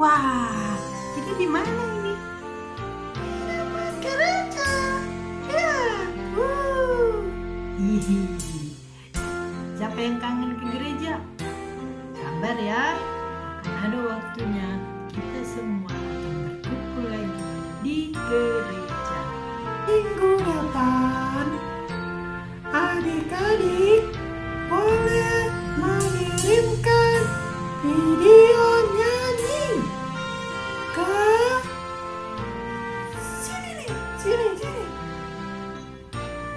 Wah, kita di mana ini? Di gereja. Ya. Hihi. Siapa yang kangen ke gereja? Sabar ya, akan ada waktunya kita semua akan berkumpul lagi di gereja. Minggu depan, adik-adik boleh mengirimkan video nyanyi ke sini,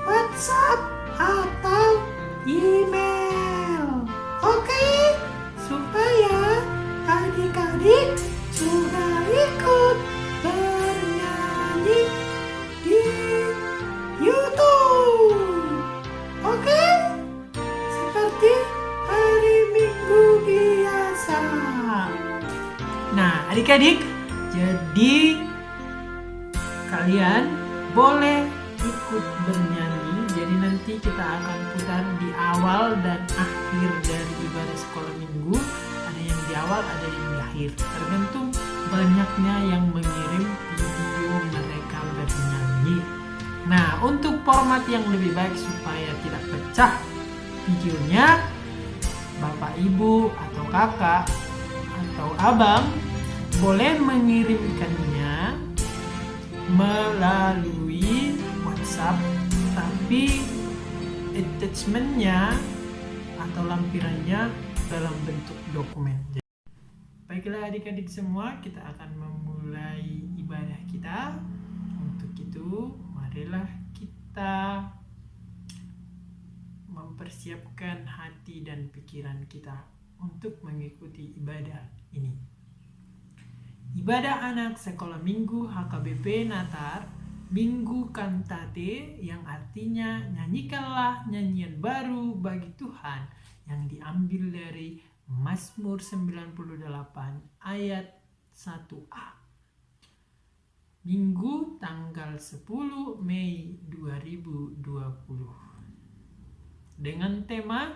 WhatsApp atau email. Oke, supaya adik-adik juga ikut bernyanyi di YouTube. Oke? Seperti hari Minggu biasa. Nah, adik-adik, jadi kalian boleh ikut bernyanyi. Jadi nanti kita akan putar di awal dan akhir dari ibadah sekolah minggu. Ada yang di awal, ada yang di akhir. Tergantung banyaknya yang mengirim video mereka bernyanyi. Nah, untuk format yang lebih baik supaya tidak pecah videonya, Bapak, Ibu, atau Kakak, atau Abang boleh mengirimkannya melalui WhatsApp, tapi attachmentnya atau lampirannya dalam bentuk dokumen. Baiklah adik-adik semua, kita akan memulai ibadah kita. Untuk itu, marilah kita mempersiapkan hati dan pikiran kita untuk mengikuti ibadah ini. Ibadah anak sekolah minggu HKBP Natar, Minggu Kantate, yang artinya nyanyikanlah nyanyian baru bagi Tuhan, yang diambil dari Mazmur 98 ayat 1a. Minggu tanggal 10 Mei 2020. Dengan tema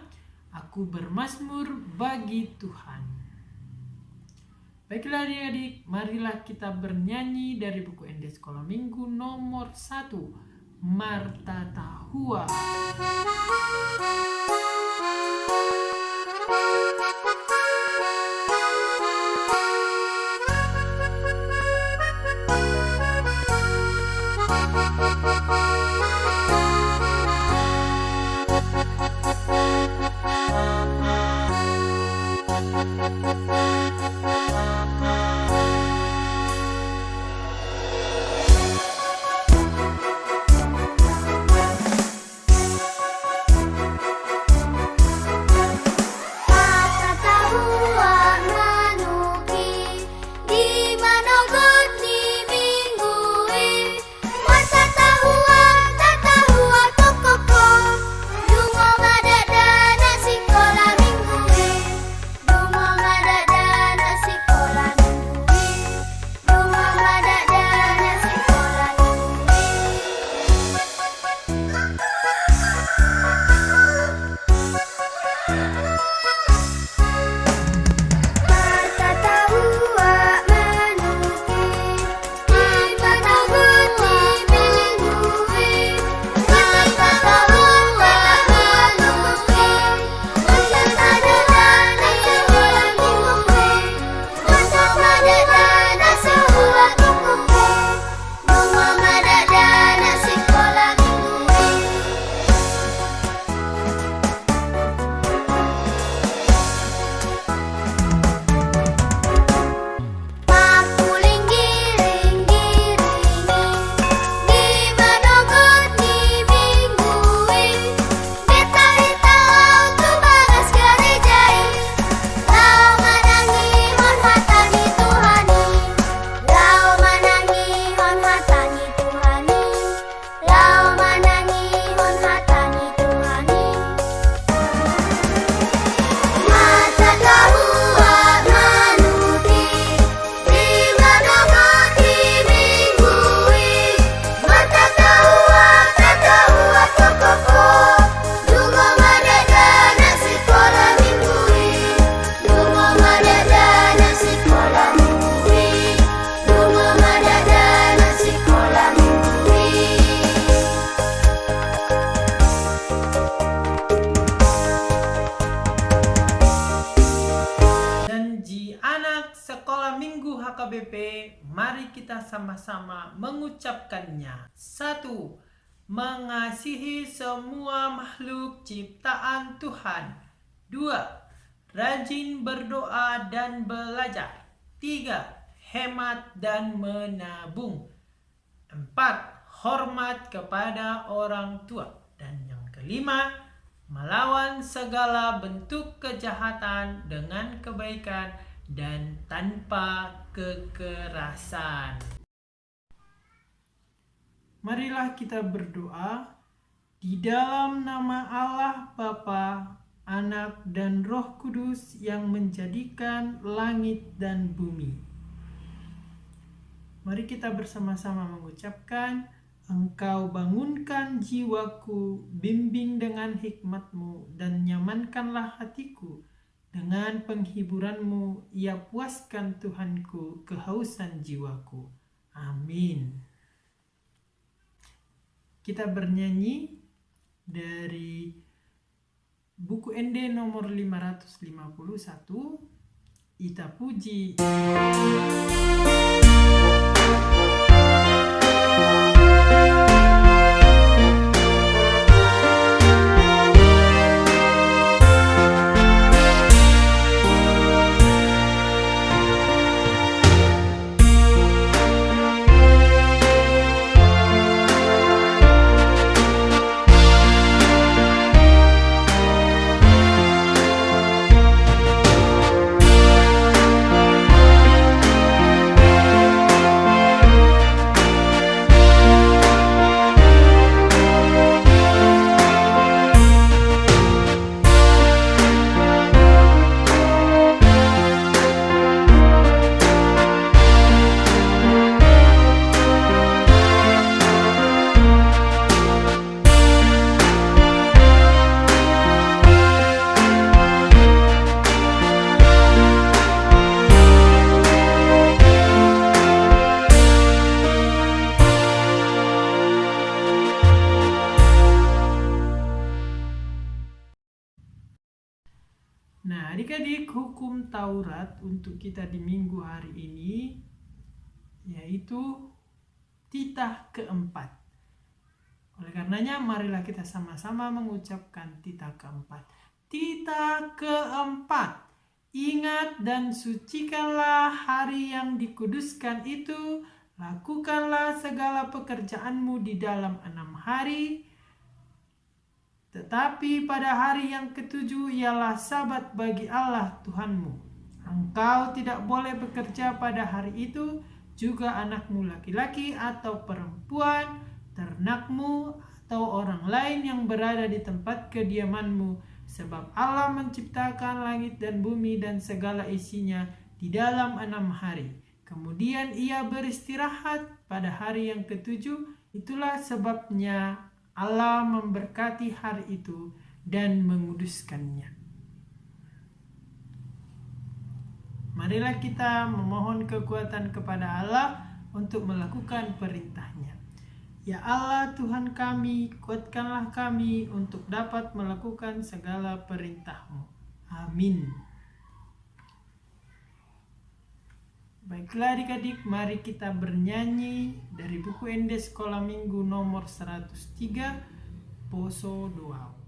Aku bermazmur bagi Tuhan. Baiklah adik-adik, marilah kita bernyanyi dari buku ND Sekolah Minggu nomor 1, Marta Tahua. anak sekolah minggu HKBP, mari kita sama-sama mengucapkannya. 1. Mengasihi semua makhluk ciptaan Tuhan. 2. Rajin berdoa dan belajar. 3. Hemat dan menabung. 4. Hormat kepada orang tua. Dan yang kelima, melawan segala bentuk kejahatan dengan kebaikan dan tanpa kekerasan. Marilah kita berdoa di dalam nama Allah Bapa, Anak, dan Roh Kudus yang menjadikan langit dan bumi. Mari kita bersama-sama mengucapkan, Engkau bangunkan jiwaku, bimbing dengan hikmat-Mu, dan nyamankanlah hatiku. Dengan penghiburan-Mu, ia puaskan Tuhanku kehausan jiwaku. Amin. Kita bernyanyi dari buku ND nomor 551, Ita Puji. Nah, adik-adik, hukum Taurat untuk kita di minggu hari ini yaitu titah keempat. Oleh karenanya, marilah kita sama-sama mengucapkan titah keempat. Titah keempat, ingat dan sucikanlah hari yang dikuduskan itu, lakukanlah segala pekerjaanmu di dalam 6 hari, tetapi pada hari yang ketujuh ialah sabat bagi Allah Tuhanmu. Engkau tidak boleh bekerja pada hari itu, juga anakmu laki-laki atau perempuan, ternakmu, atau orang lain yang berada di tempat kediamanmu, sebab Allah menciptakan langit dan bumi dan segala isinya di dalam 6 hari. Kemudian ia beristirahat pada hari yang ketujuh. Itulah sebabnya Allah memberkati hari itu dan menguduskannya. Marilah kita memohon kekuatan kepada Allah untuk melakukan perintahnya. Ya Allah Tuhan kami, kuatkanlah kami untuk dapat melakukan segala perintah-Mu. Amin. Baiklah adik-adik, mari kita bernyanyi dari buku ND Sekolah Minggu nomor 103, Poso Doa.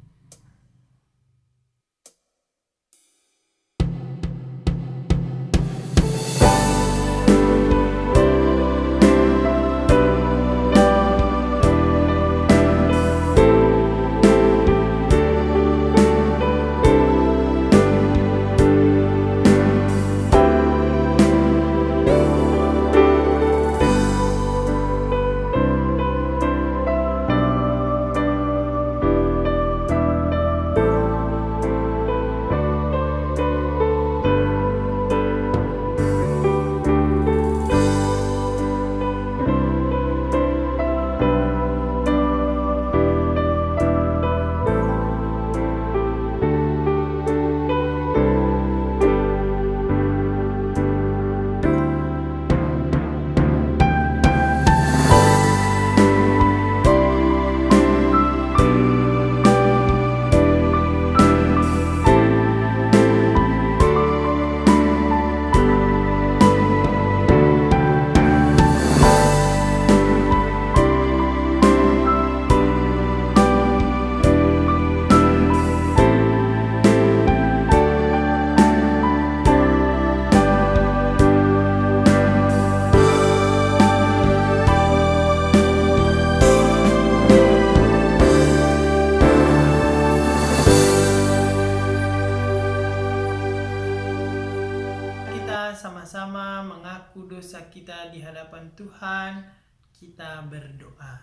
sama-sama mengaku dosa kita di hadapan Tuhan. Kita berdoa.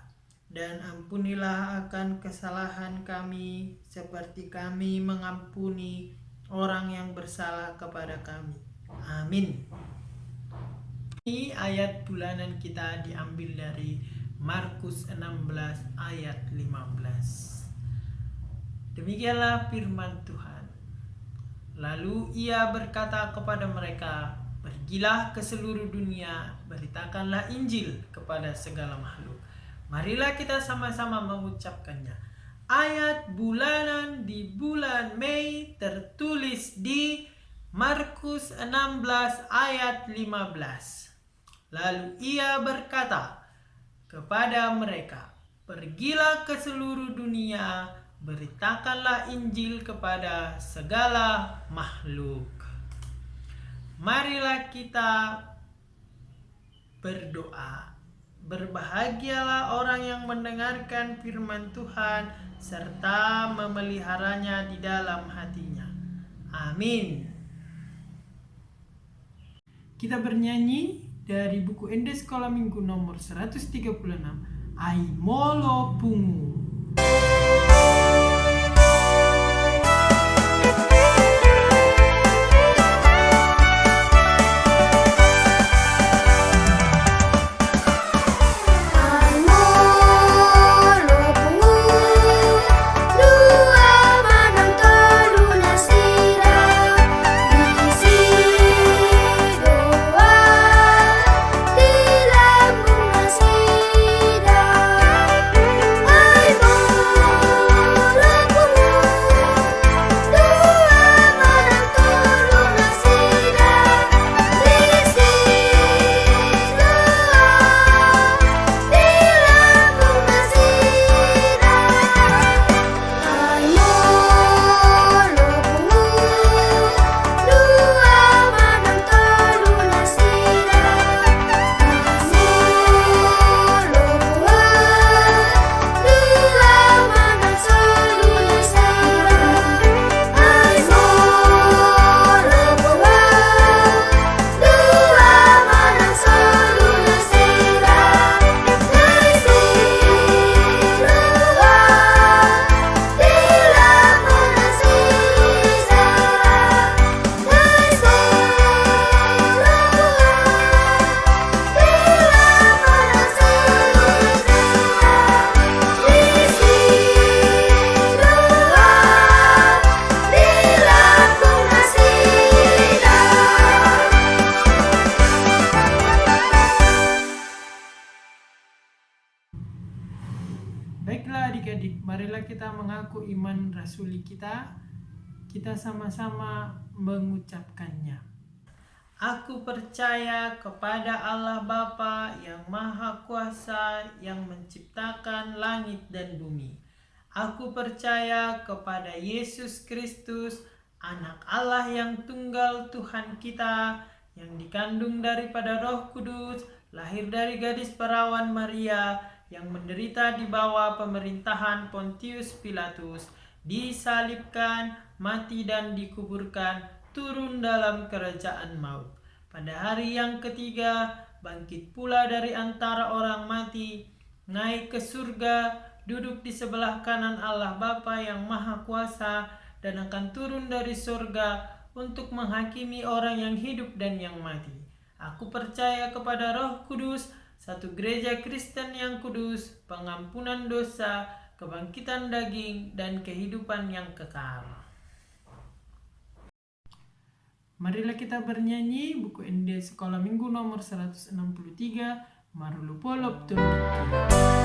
Dan ampunilah akan kesalahan kami seperti kami mengampuni orang yang bersalah kepada kami. Amin. Ini ayat bulanan kita diambil dari Markus 16 ayat 15. Demikianlah firman Tuhan. Lalu ia berkata kepada mereka, "Pergilah ke seluruh dunia, beritakanlah Injil kepada segala makhluk." Marilah kita sama-sama mengucapkannya. Ayat bulanan di bulan Mei tertulis di Markus 16 ayat 15. Lalu ia berkata kepada mereka, "Pergilah ke seluruh dunia, beritakanlah Injil kepada segala makhluk." Marilah kita berdoa. Berbahagialah orang yang mendengarkan firman Tuhan serta memeliharanya di dalam hatinya. Amin. Kita bernyanyi dari buku Ende Sekolah Minggu nomor 136, Ai Molo Pungu. Baiklah adik-adik, marilah kita mengaku iman rasuli kita. Kita sama-sama mengucapkannya. Aku percaya kepada Allah Bapa yang Maha Kuasa yang menciptakan langit dan bumi. Aku percaya kepada Yesus Kristus, Anak Allah yang tunggal Tuhan kita, yang dikandung daripada Roh Kudus, lahir dari gadis perawan Maria, yang menderita di bawah pemerintahan Pontius Pilatus, disalibkan, mati dan dikuburkan, turun dalam kerajaan maut. Pada hari yang ketiga, bangkit pula dari antara orang mati, naik ke surga, duduk di sebelah kanan Allah Bapa yang Maha Kuasa, dan akan turun dari surga untuk menghakimi orang yang hidup dan yang mati. Aku percaya kepada Roh Kudus, satu gereja Kristen yang kudus, pengampunan dosa, kebangkitan daging, dan kehidupan yang kekal. Marilah kita bernyanyi buku Ende Sekolah Minggu nomor 163, Marulupolop Tundiki.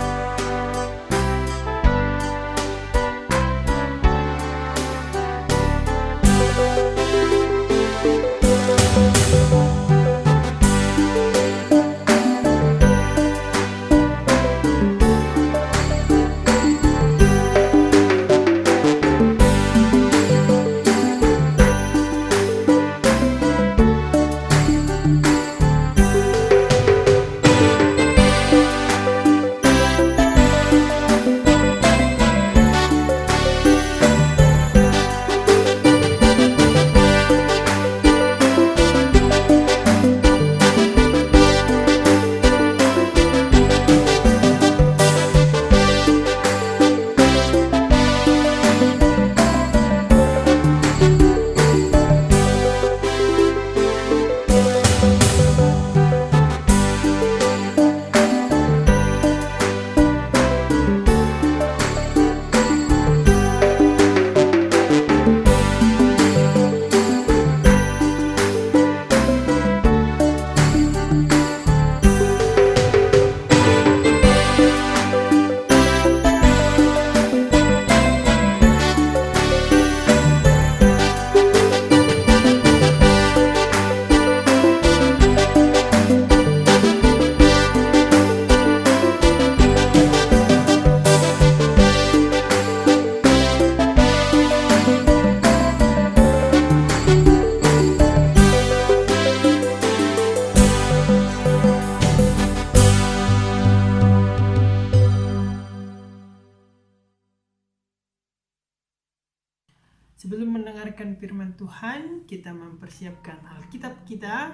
mendengarkan firman Tuhan, kita mempersiapkan Alkitab kita.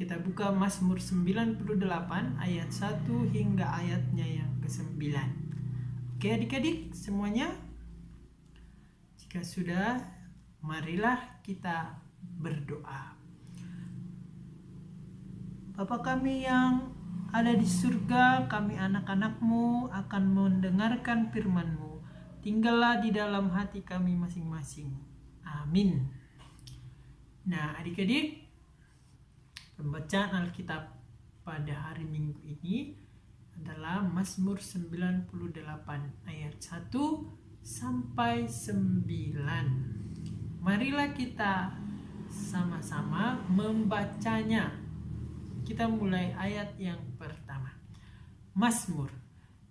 Kita buka Mazmur 98 ayat 1 hingga ayatnya yang ke-9. Oke adik-adik semuanya? Jika sudah, marilah kita berdoa. Bapa kami yang ada di surga, kami anak-anak-Mu akan mendengarkan firman-Mu. Tinggallah di dalam hati kami masing-masing. Amin. Nah adik-adik, pembacaan Alkitab pada hari Minggu ini adalah Mazmur 98 ayat 1 sampai 9. Marilah kita sama-sama membacanya. Kita mulai ayat yang pertama. Mazmur.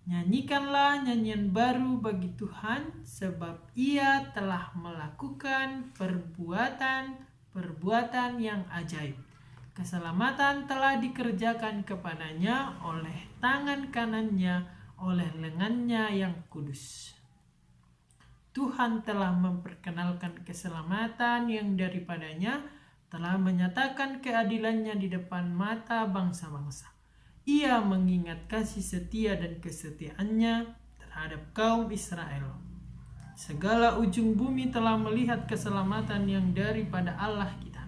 Nyanyikanlah nyanyian baru bagi Tuhan, sebab Ia telah melakukan perbuatan yang ajaib. Keselamatan telah dikerjakan kepadanya oleh tangan kanannya, oleh lengannya yang kudus. Tuhan telah memperkenalkan keselamatan yang daripadanya, telah menyatakan keadilannya di depan mata bangsa-bangsa. Ia mengingat kasih setia dan kesetiaannya terhadap kaum Israel. Segala ujung bumi telah melihat keselamatan yang daripada Allah kita.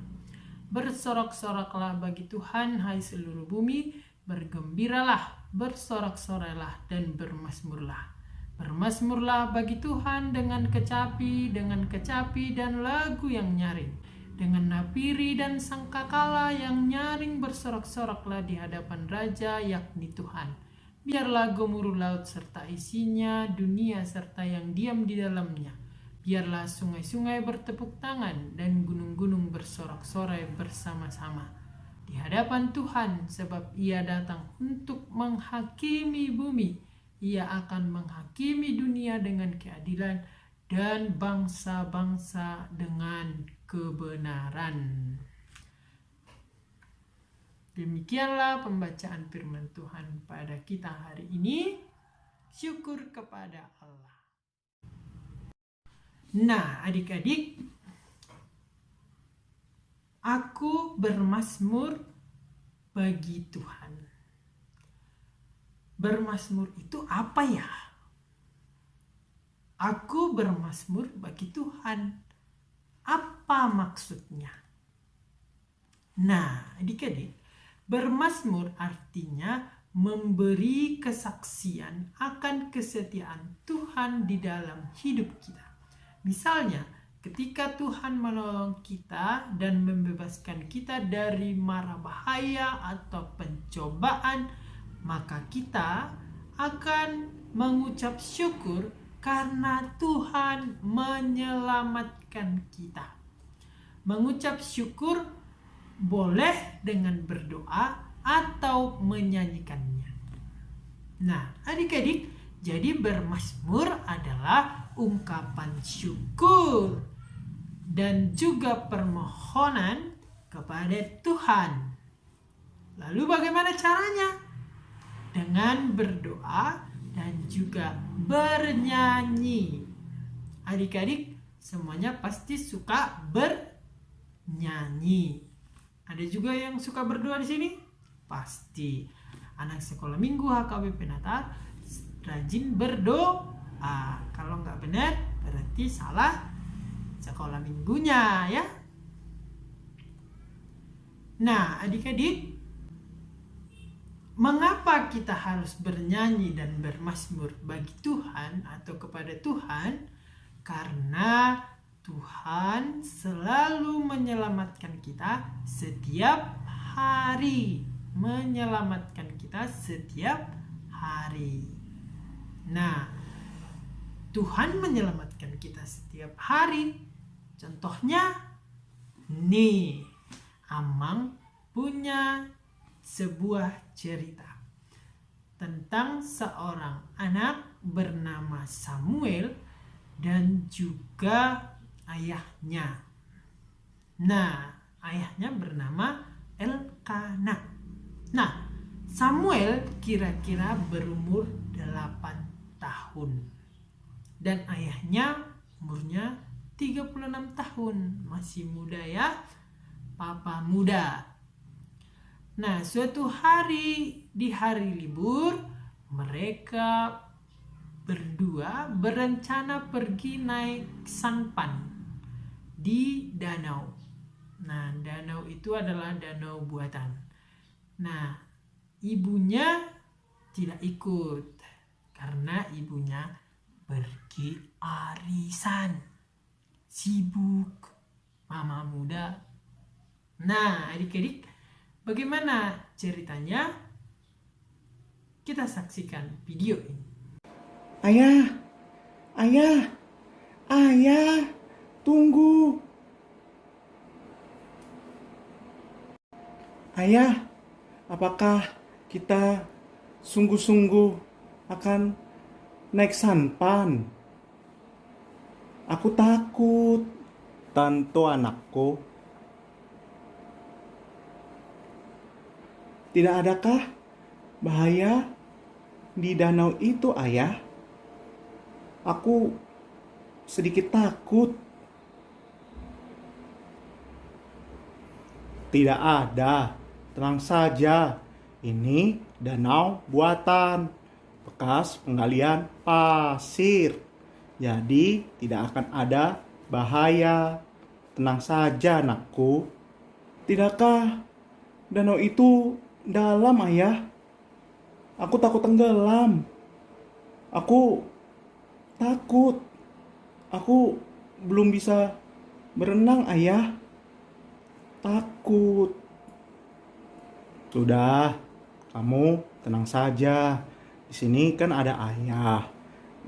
Bersorak-soraklah bagi Tuhan, hai seluruh bumi, bergembiralah, bersorak-sorailah dan bermazmurlah. Bermazmurlah bagi Tuhan dengan kecapi dan lagu yang nyaring. Dengan napiri dan sangkakala yang nyaring bersorak-soraklah di hadapan Raja, yakni Tuhan. Biarlah gemuruh laut serta isinya, dunia serta yang diam di dalamnya. Biarlah sungai-sungai bertepuk tangan dan gunung-gunung bersorak-sorai bersama-sama di hadapan Tuhan, sebab Ia datang untuk menghakimi bumi. Ia akan menghakimi dunia dengan keadilan dan bangsa-bangsa dengan kebenaran. Demikianlah pembacaan firman Tuhan pada kita hari ini. Syukur kepada Allah. Nah, adik-adik, aku bermazmur bagi Tuhan. Bermazmur itu apa ya? Aku bermazmur bagi Tuhan. Apa maksudnya? Nah, adik-adik, bermazmur artinya memberi kesaksian akan kesetiaan Tuhan di dalam hidup kita. Misalnya, ketika Tuhan menolong kita dan membebaskan kita dari mara bahaya atau pencobaan, maka kita akan mengucap syukur karena Tuhan menyelamatkan kita. Mengucap syukur boleh dengan berdoa atau menyanyikannya. Nah, adik-adik, jadi bermazmur adalah ungkapan syukur dan juga permohonan kepada Tuhan. Lalu bagaimana caranya? Dengan berdoa dan juga bernyanyi. Adik-adik semuanya pasti suka bernyanyi. Ada juga yang suka berdoa di sini? Pasti. Anak sekolah minggu HKBP Natar rajin berdoa. Kalau nggak benar berarti salah sekolah minggunya ya. Nah, adik-adik, mengapa kita harus bernyanyi dan bermazmur bagi Tuhan atau kepada Tuhan? Karena Tuhan selalu menyelamatkan kita setiap hari. Menyelamatkan kita setiap hari. Nah, Tuhan menyelamatkan kita setiap hari. Contohnya, nih, Amang punya sebuah cerita tentang seorang anak bernama Samuel dan juga ayahnya. Nah, ayahnya bernama Elkana. Nah, Samuel kira-kira berumur 8 tahun dan ayahnya umurnya 36 tahun. Masih muda ya, papa muda. Nah, suatu hari di hari libur, mereka berdua berencana pergi naik sampan di danau. Nah, danau itu adalah danau buatan. Nah, ibunya tidak ikut karena ibunya pergi arisan. Sibuk, mama muda. Nah, adik-adik, bagaimana ceritanya? Kita saksikan video ini. Ayah, ayah, ayah, tunggu. Ayah, apakah kita sungguh-sungguh akan naik sampan? Aku takut, tentu anakku. Tidak adakah bahaya di danau itu, ayah? Aku sedikit takut. Tidak ada, tenang saja. Ini danau buatan, bekas penggalian pasir. Jadi tidak akan ada bahaya. Tenang saja, anakku. Tidakkah danau itu dalam, ayah? Aku takut tenggelam. Aku takut. Aku belum bisa berenang, ayah. Takut. Sudah, kamu tenang saja. Di sini kan ada ayah.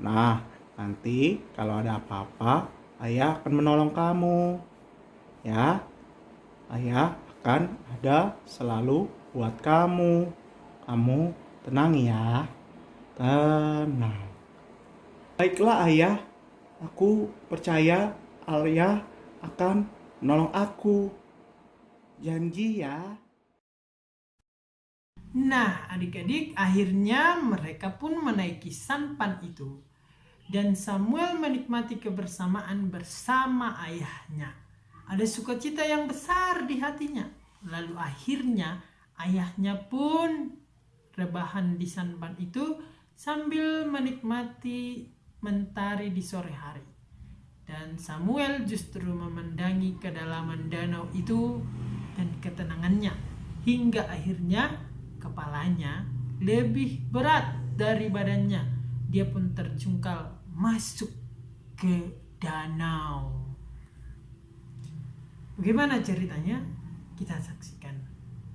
Nah, nanti kalau ada apa-apa, ayah akan menolong kamu. Ya, ayah akan ada selalu buat kamu. Kamu tenang ya. Tenang. Baiklah ayah, aku percaya ayah akan menolong aku. Janji ya. Nah, adik-adik, akhirnya mereka pun menaiki sampan itu. Dan Samuel menikmati kebersamaan bersama ayahnya. Ada sukacita yang besar di hatinya. Lalu akhirnya ayahnya pun rebahan di sampan itu sambil menikmati mentari di sore hari. Dan Samuel justru memandangi kedalaman danau itu dan ketenangannya. Hingga akhirnya kepalanya lebih berat dari badannya. Dia pun terjungkal masuk ke danau. Bagaimana ceritanya? Kita saksikan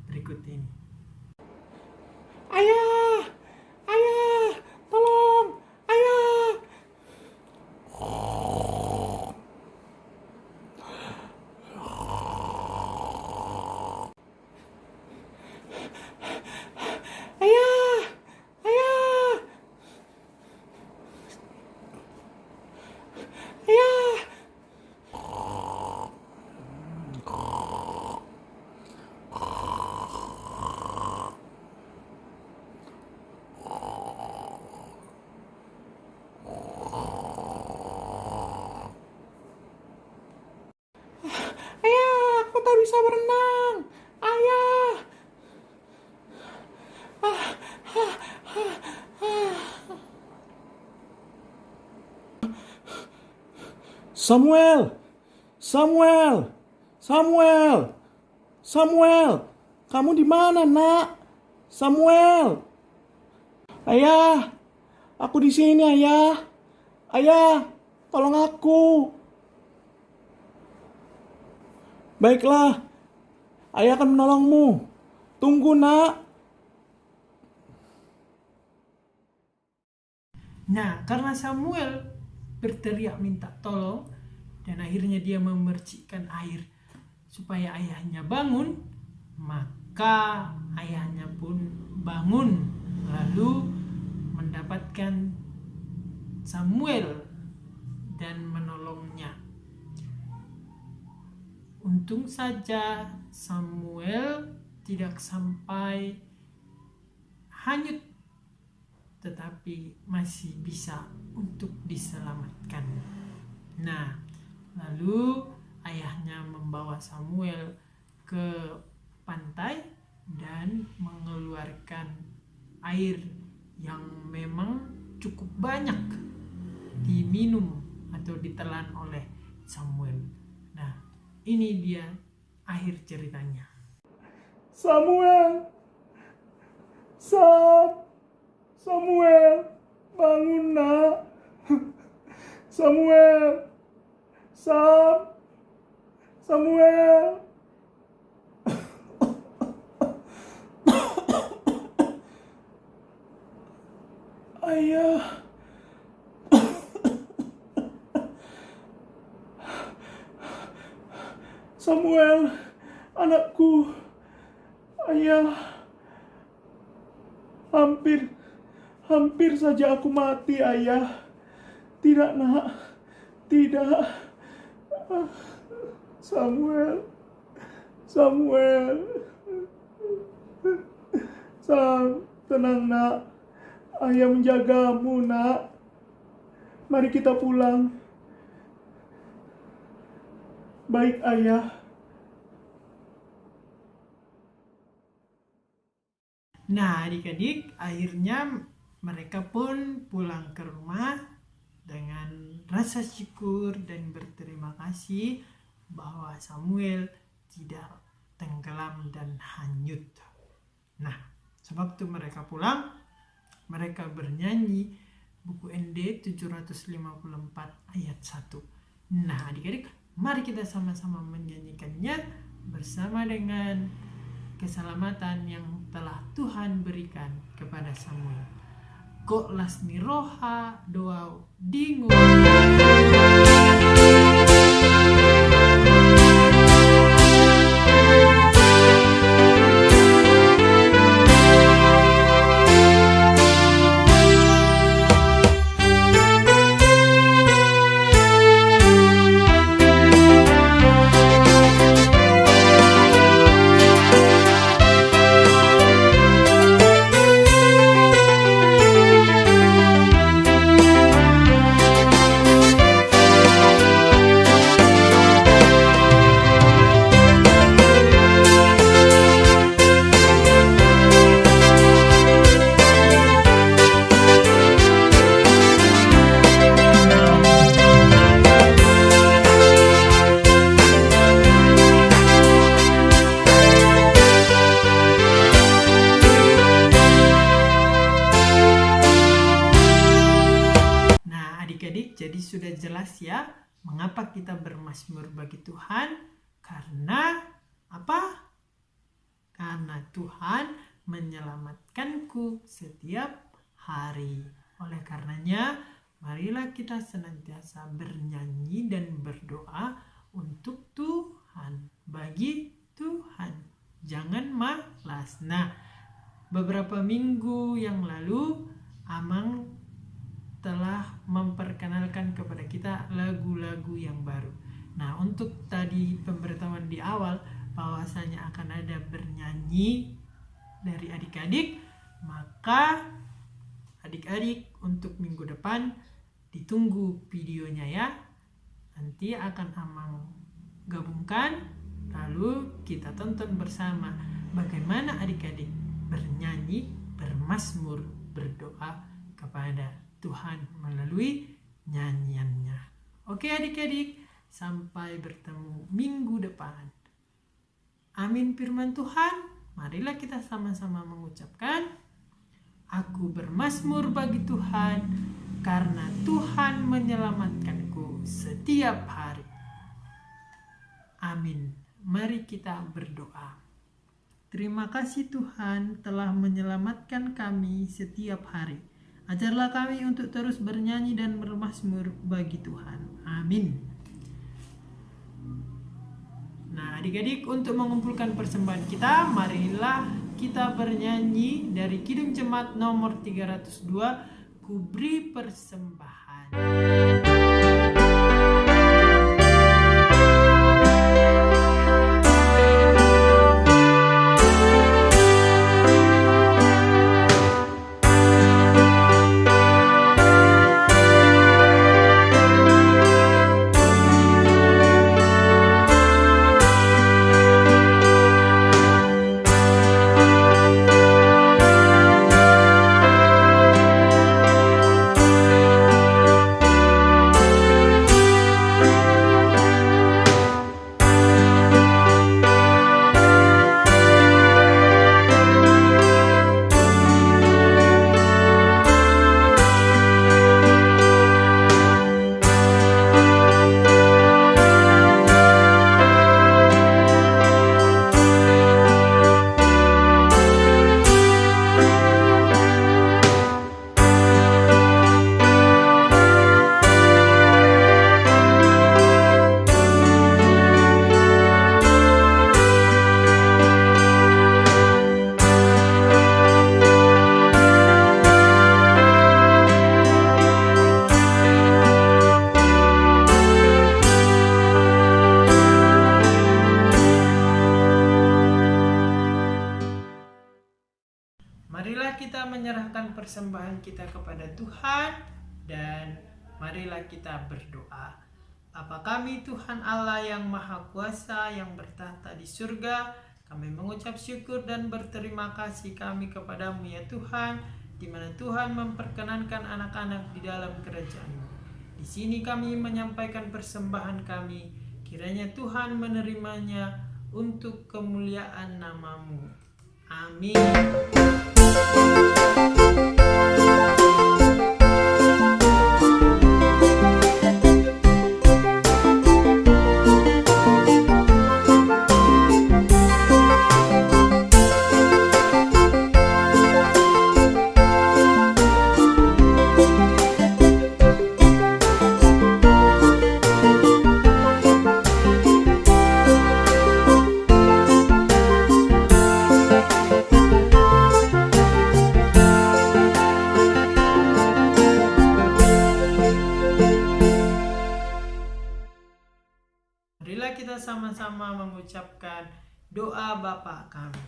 berikut ini. Ayah, ayah, tolong, ayah. Ayah, ayah, ayah. Ayah, aku tak bisa berenang. Ayah. Samuel, Samuel, Samuel, Samuel, kamu di mana, nak? Samuel, ayah, aku di sini, ayah. Ayah, tolong aku. Baiklah, ayah akan menolongmu. Tunggu, nak. Nah, karena Samuel berteriak minta tolong dan akhirnya dia memercikkan air supaya ayahnya bangun, maka ayahnya pun bangun lalu mendapatkan Samuel dan menolongnya. Untung saja Samuel tidak sampai hanyut, tetapi masih bisa untuk diselamatkan. Nah, Lalu ayahnya membawa Samuel ke pantai dan mengeluarkan air yang memang cukup banyak diminum atau ditelan oleh Samuel. Nah, ini dia akhir ceritanya. Samuel, Samuel, bangun nak. Samuel, Samuel. Ayah. Samuel, anakku. Ayah. Hampir saja aku mati, Ayah. Tidak, nak. Tidak. Samuel. Tenang, nak. Ayah menjagamu, nak. Mari kita pulang. Baik, Ayah. Nah, adik-adik, akhirnya mereka pun pulang ke rumah dengan rasa syukur dan berterima kasih bahwa Samuel tidak tenggelam dan hanyut. Nah, sewaktu mereka pulang, mereka bernyanyi buku ND 754 ayat 1. Nah, adik-adik, mari kita sama-sama menyanyikannya bersama dengan keselamatan yang telah Tuhan berikan kepada Samuel. Kok lasmi roha doa dingu. Jadi sudah jelas ya mengapa kita bermazmur bagi Tuhan. Karena apa? Karena Tuhan menyelamatkanku setiap hari. Oleh karenanya, marilah kita senantiasa bernyanyi dan berdoa untuk Tuhan, bagi Tuhan. Jangan malas. Nah, beberapa minggu yang lalu Amang telah memperkenalkan kepada kita lagu-lagu yang baru. Nah, untuk tadi pemberitahuan di awal bahwasanya akan ada bernyanyi dari adik-adik, maka adik-adik untuk minggu depan ditunggu videonya ya. Nanti akan Amang gabungkan, lalu kita tonton bersama bagaimana adik-adik bernyanyi, bermazmur, berdoa kepada Tuhan melalui nyanyiannya. Oke adik-adik, sampai bertemu minggu depan. Amin firman Tuhan. Marilah kita sama-sama mengucapkan, aku bermazmur bagi Tuhan karena Tuhan menyelamatkanku setiap hari. Amin. Mari kita berdoa. Terima kasih Tuhan telah menyelamatkan kami setiap hari. Ajarlah kami untuk terus bernyanyi dan bermazmur bagi Tuhan. Amin. Nah, adik-adik, untuk mengumpulkan persembahan kita, marilah kita bernyanyi dari Kidung Jemaat nomor 302, Ku Beri Persembahan. marilah kita menyerahkan persembahan kita kepada Tuhan dan marilah kita berdoa. Bapa kami Tuhan Allah yang Maha Kuasa yang bertahta di surga, kami mengucap syukur dan berterima kasih kami kepadamu ya Tuhan, di mana Tuhan memperkenankan anak-anak di dalam kerajaan-Mu. Di sini kami menyampaikan persembahan kami, kiranya Tuhan menerimanya untuk kemuliaan nama-Mu. Amin. Marilah kita sama-sama mengucapkan doa Bapa kami.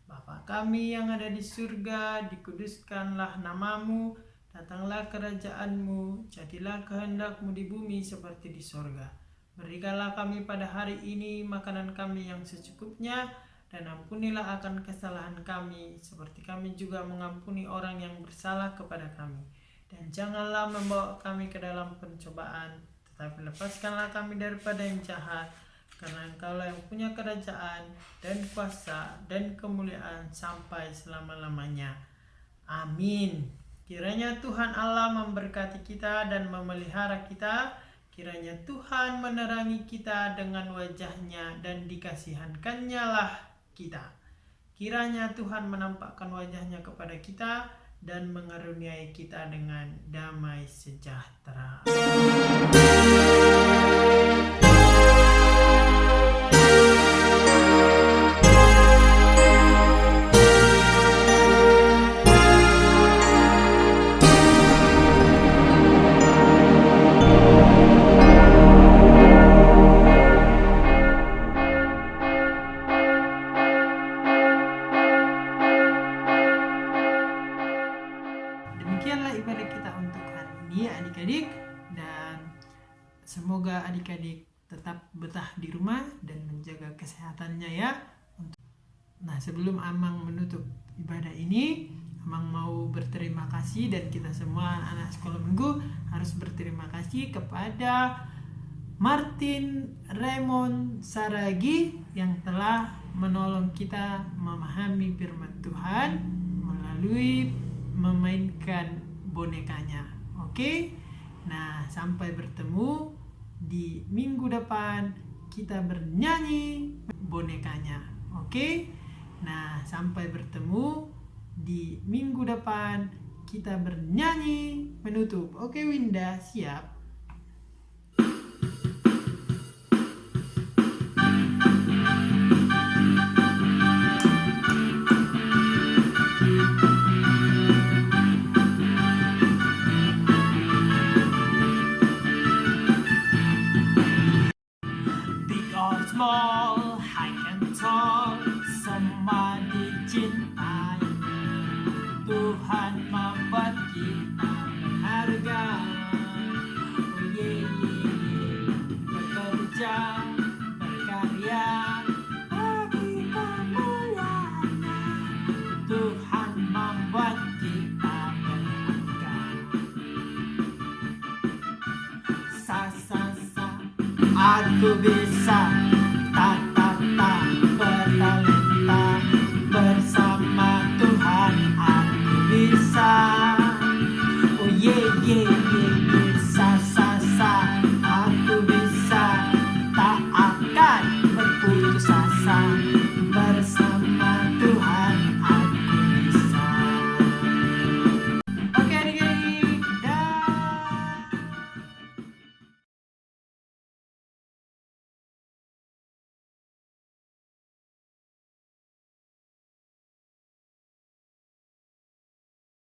Bapa kami yang ada di surga, dikuduskanlah nama-Mu, datanglah kerajaan-Mu, jadilah kehendak-Mu di bumi seperti di surga. Berikanlah kami pada hari ini makanan kami yang secukupnya, dan ampunilah akan kesalahan kami, seperti kami juga mengampuni orang yang bersalah kepada kami. Dan janganlah membawa kami ke dalam pencobaan, tetapi lepaskanlah kami daripada yang jahat, karena Engkaulah yang punya kerajaan dan kuasa dan kemuliaan sampai selama-lamanya. Amin. Kiranya Tuhan Allah memberkati kita dan memelihara kita. Kiranya Tuhan menerangi kita dengan wajah-Nya dan dikasihankan-Nya lah kita. Kiranya Tuhan menampakkan wajah-Nya kepada kita dan mengaruniai kita dengan damai sejahtera. Demikianlah ibadah kita untuk hari ini adik-adik, dan semoga adik-adik tetap betah di rumah dan menjaga kesehatannya ya. Nah, sebelum Amang menutup ibadah ini, Amang mau berterima kasih, dan kita semua anak sekolah minggu harus berterima kasih kepada Martin Raymond Saragi yang telah menolong kita memahami firman Tuhan melalui memainkan bonekanya. Oke? Nah, sampai bertemu di minggu depan, kita bernyanyi bonekanya. Oke? Nah, sampai bertemu di minggu depan, kita bernyanyi menutup. Oke, Winda, siap? Small, high and tall, semua dicintai. Tuhan membuat kita berharga. Oh yeah, yeah. Bekerja, berkarya bagi kemuliaan-Nya. Tuhan membuat kita berharga. Sa sa sa, aku